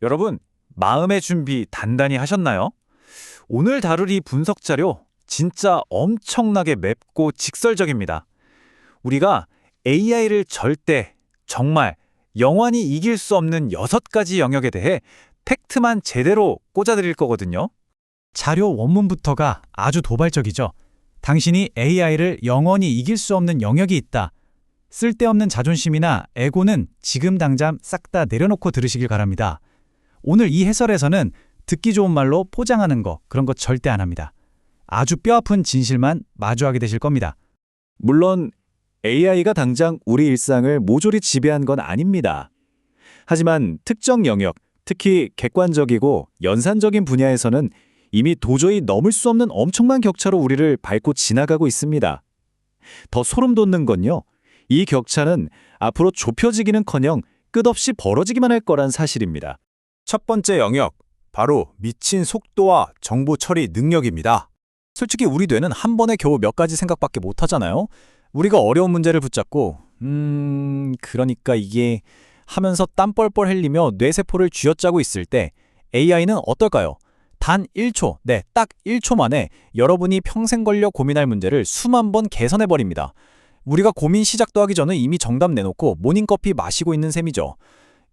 여러분, 마음의 준비 단단히 하셨나요? 오늘 다룰 이 분석 자료 진짜 엄청나게 맵고 직설적입니다. 우리가 AI를 절대, 정말 영원히 이길 수 없는 6가지 영역에 대해 팩트만 제대로 꽂아드릴 거거든요. 자료 원문부터가 아주 도발적이죠. 당신이 AI를 영원히 이길 수 없는 영역이 있다. 쓸데없는 자존심이나 에고는 지금 당장 싹 다 내려놓고 들으시길 바랍니다. 오늘 이 해설에서는 듣기 좋은 말로 포장하는 거, 그런 거 절대 안 합니다. 아주 뼈아픈 진실만 마주하게 되실 겁니다. 물론 AI가 당장 우리 일상을 모조리 지배한 건 아닙니다. 하지만 특정 영역, 특히 객관적이고 연산적인 분야에서는 이미 도저히 넘을 수 없는 엄청난 격차로 우리를 밟고 지나가고 있습니다. 더 소름 돋는 건요, 이 격차는 앞으로 좁혀지기는커녕 끝없이 벌어지기만 할 거란 사실입니다. 첫 번째 영역, 바로 미친 속도와 정보 처리 능력입니다. 솔직히 우리 뇌는 한 번에 겨우 몇 가지 생각밖에 못 하잖아요. 우리가 어려운 문제를 붙잡고 그러니까 이게 하면서 땀 뻘뻘 흘리며 뇌세포를 쥐어짜고 있을 때 AI는 어떨까요? 단 1초, 딱 1초 만에 여러분이 평생 걸려 고민할 문제를 수만 번 개선해버립니다. 우리가 고민 시작도 하기 전에 이미 정답 내놓고 모닝커피 마시고 있는 셈이죠.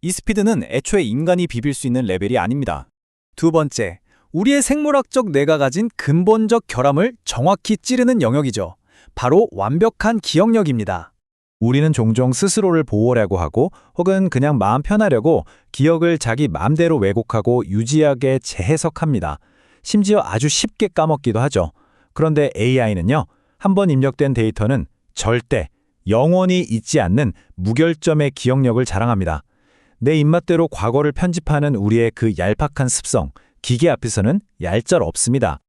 이 스피드는 애초에 인간이 비빌 수 있는 레벨이 아닙니다. 두 번째, 우리의 생물학적 뇌가 가진 근본적 결함을 정확히 찌르는 영역이죠. 바로 완벽한 기억력입니다. 우리는 종종 스스로를 보호하려고 하고 혹은 그냥 마음 편하려고 기억을 자기 마음대로 왜곡하고 유지하게 재해석합니다. 심지어 아주 쉽게 까먹기도 하죠. 그런데 AI는요, 한번 입력된 데이터는 절대, 영원히 잊지 않는 무결점의 기억력을 자랑합니다. 내 입맛대로 과거를 편집하는 우리의 그 얄팍한 습성, 기계 앞에서는 얄짤 없습니다.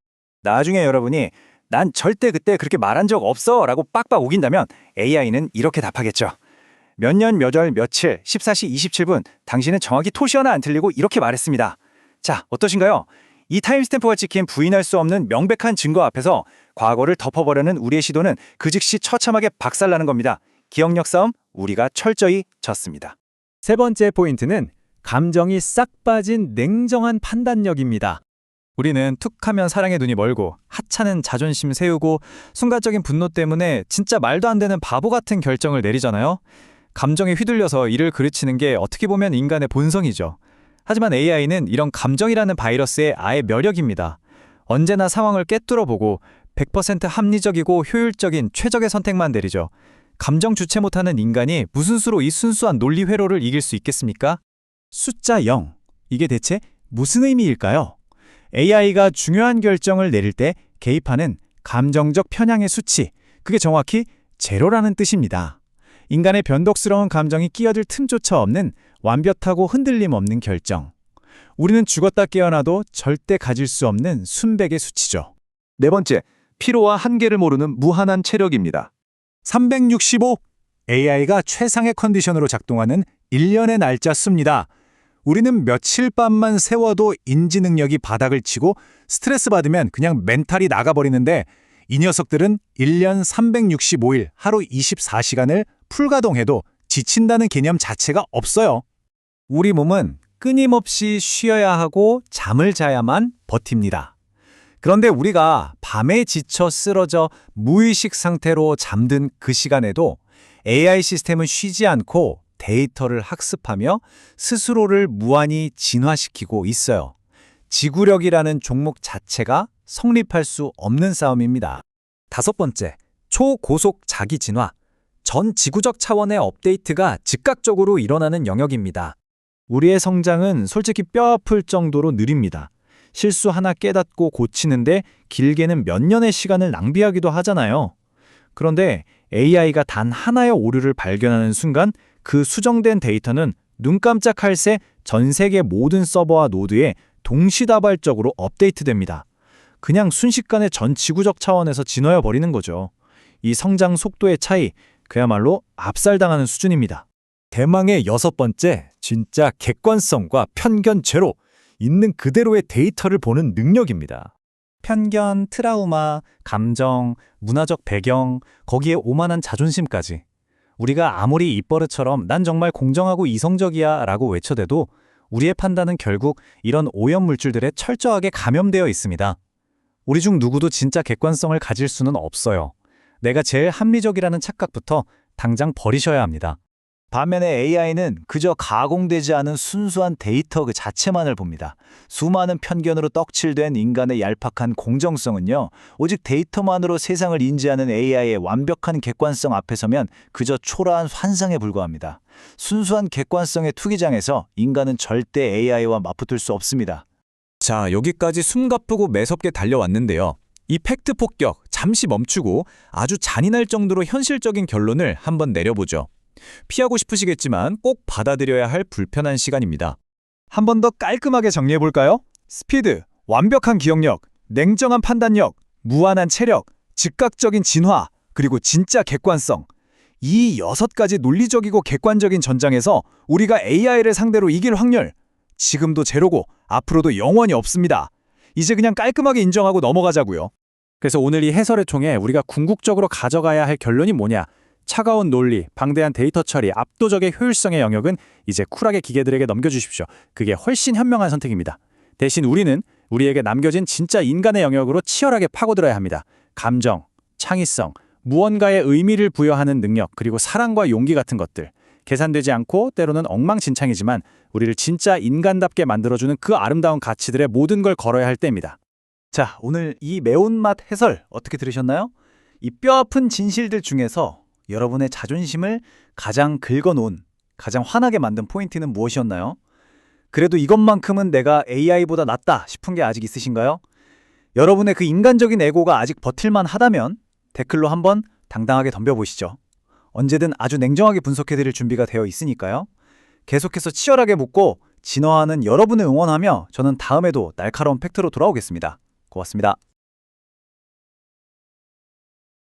나중에 여러분이 난 절대 그때 그렇게 말한 적 없어 라고 빡빡 우긴다면 AI는 이렇게 답하겠죠. 몇 년, 몇 월, 며칠, 14시 27분 당신은 정확히 토시 하나 안 틀리고 이렇게 말했습니다. 자, 어떠신가요? 이 타임스탬프가 찍힌 부인할 수 없는 명백한 증거 앞에서 과거를 덮어버려는 우리의 시도는 그 즉시 처참하게 박살나는 겁니다. 기억력 싸움, 우리가 철저히 졌습니다. 세 번째 포인트는 감정이 싹 빠진 냉정한 판단력입니다. 우리는 툭하면 사랑의 눈이 멀고 하찮은 자존심 세우고 순간적인 분노 때문에 진짜 말도 안 되는 바보 같은 결정을 내리잖아요. 감정에 휘둘려서 일을 그르치는 게 어떻게 보면 인간의 본성이죠. 하지만 AI는 이런 감정이라는 바이러스의 아예 멸역입니다. 언제나 상황을 꿰뚫어보고 100% 합리적이고 효율적인 최적의 선택만 내리죠. 감정 주체 못하는 인간이 무슨 수로 이 순수한 논리 회로를 이길 수 있겠습니까? 숫자 0. 이게 대체 무슨 의미일까요? AI가 중요한 결정을 내릴 때 개입하는 감정적 편향의 수치, 그게 정확히 제로라는 뜻입니다. 인간의 변덕스러운 감정이 끼어들 틈조차 없는 완벽하고 흔들림 없는 결정. 우리는 죽었다 깨어나도 절대 가질 수 없는 순백의 수치죠. 네 번째, 피로와 한계를 모르는 무한한 체력입니다. 365. AI가 최상의 컨디션으로 작동하는 1년의 날짜 씁니다. 우리는 며칠 밤만 세워도 인지 능력이 바닥을 치고 스트레스 받으면 그냥 멘탈이 나가버리는데 이 녀석들은 1년 365일 하루 24시간을 풀가동해도 지친다는 개념 자체가 없어요. 우리 몸은 끊임없이 쉬어야 하고 잠을 자야만 버팁니다. 그런데 우리가 밤에 지쳐 쓰러져 무의식 상태로 잠든 그 시간에도 AI 시스템은 쉬지 않고 데이터를 학습하며 스스로를 무한히 진화시키고 있어요. 지구력이라는 종목 자체가 성립할 수 없는 싸움입니다. 다섯 번째, 초고속 자기 진화. 전 지구적 차원의 업데이트가 즉각적으로 일어나는 영역입니다. 우리의 성장은 솔직히 뼈아플 정도로 느립니다. 실수 하나 깨닫고 고치는데 길게는 몇 년의 시간을 낭비하기도 하잖아요. 그런데 AI가 단 하나의 오류를 발견하는 순간 그 수정된 데이터는 눈 깜짝할 새 전 세계 모든 서버와 노드에 동시다발적으로 업데이트됩니다. 그냥 순식간에 전 지구적 차원에서 진화해 버리는 거죠. 이 성장 속도의 차이, 그야말로 압살당하는 수준입니다. 대망의 여섯 번째, 진짜 객관성과 편견 제로, 있는 그대로의 데이터를 보는 능력입니다. 편견, 트라우마, 감정, 문화적 배경, 거기에 오만한 자존심까지. 우리가 아무리 입버릇처럼 난 정말 공정하고 이성적이야 라고 외쳐대도 우리의 판단은 결국 이런 오염물질들에 철저하게 감염되어 있습니다. 우리 중 누구도 진짜 객관성을 가질 수는 없어요. 내가 제일 합리적이라는 착각부터 당장 버리셔야 합니다. 반면에 AI는 그저 가공되지 않은 순수한 데이터 그 자체만을 봅니다. 수많은 편견으로 떡칠된 인간의 얄팍한 공정성은요, 오직 데이터만으로 세상을 인지하는 AI의 완벽한 객관성 앞에 서면 그저 초라한 환상에 불과합니다. 순수한 객관성의 투기장에서 인간은 절대 AI와 맞붙을 수 없습니다. 자, 여기까지 숨가쁘고 매섭게 달려왔는데요. 이 팩트 폭격 잠시 멈추고 아주 잔인할 정도로 현실적인 결론을 한번 내려보죠. 피하고 싶으시겠지만 꼭 받아들여야 할 불편한 시간입니다. 한 번 더 깔끔하게 정리해볼까요? 스피드, 완벽한 기억력, 냉정한 판단력, 무한한 체력, 즉각적인 진화, 그리고 진짜 객관성. 이 6가지 논리적이고 객관적인 전장에서 우리가 AI를 상대로 이길 확률, 지금도 제로고 앞으로도 영원히 없습니다. 이제 그냥 깔끔하게 인정하고 넘어가자고요. 그래서 오늘 이 해설을 통해 우리가 궁극적으로 가져가야 할 결론이 뭐냐? 차가운 논리, 방대한 데이터 처리, 압도적의 효율성의 영역은 이제 쿨하게 기계들에게 넘겨주십시오. 그게 훨씬 현명한 선택입니다. 대신 우리는 우리에게 남겨진 진짜 인간의 영역으로 치열하게 파고들어야 합니다. 감정, 창의성, 무언가의 의미를 부여하는 능력, 그리고 사랑과 용기 같은 것들. 계산되지 않고 때로는 엉망진창이지만 우리를 진짜 인간답게 만들어주는 그 아름다운 가치들의 모든 걸 걸어야 할 때입니다. 자, 오늘 이 매운맛 해설 어떻게 들으셨나요? 이 뼈아픈 진실들 중에서 여러분의 자존심을 가장 긁어놓은, 가장 화나게 만든 포인트는 무엇이었나요? 그래도 이것만큼은 내가 AI보다 낫다 싶은 게 아직 있으신가요? 여러분의 그 인간적인 에고가 아직 버틸만 하다면 댓글로 한번 당당하게 덤벼보시죠. 언제든 아주 냉정하게 분석해드릴 준비가 되어 있으니까요. 계속해서 치열하게 묻고 진화하는 여러분을 응원하며 저는 다음에도 날카로운 팩트로 돌아오겠습니다. 고맙습니다.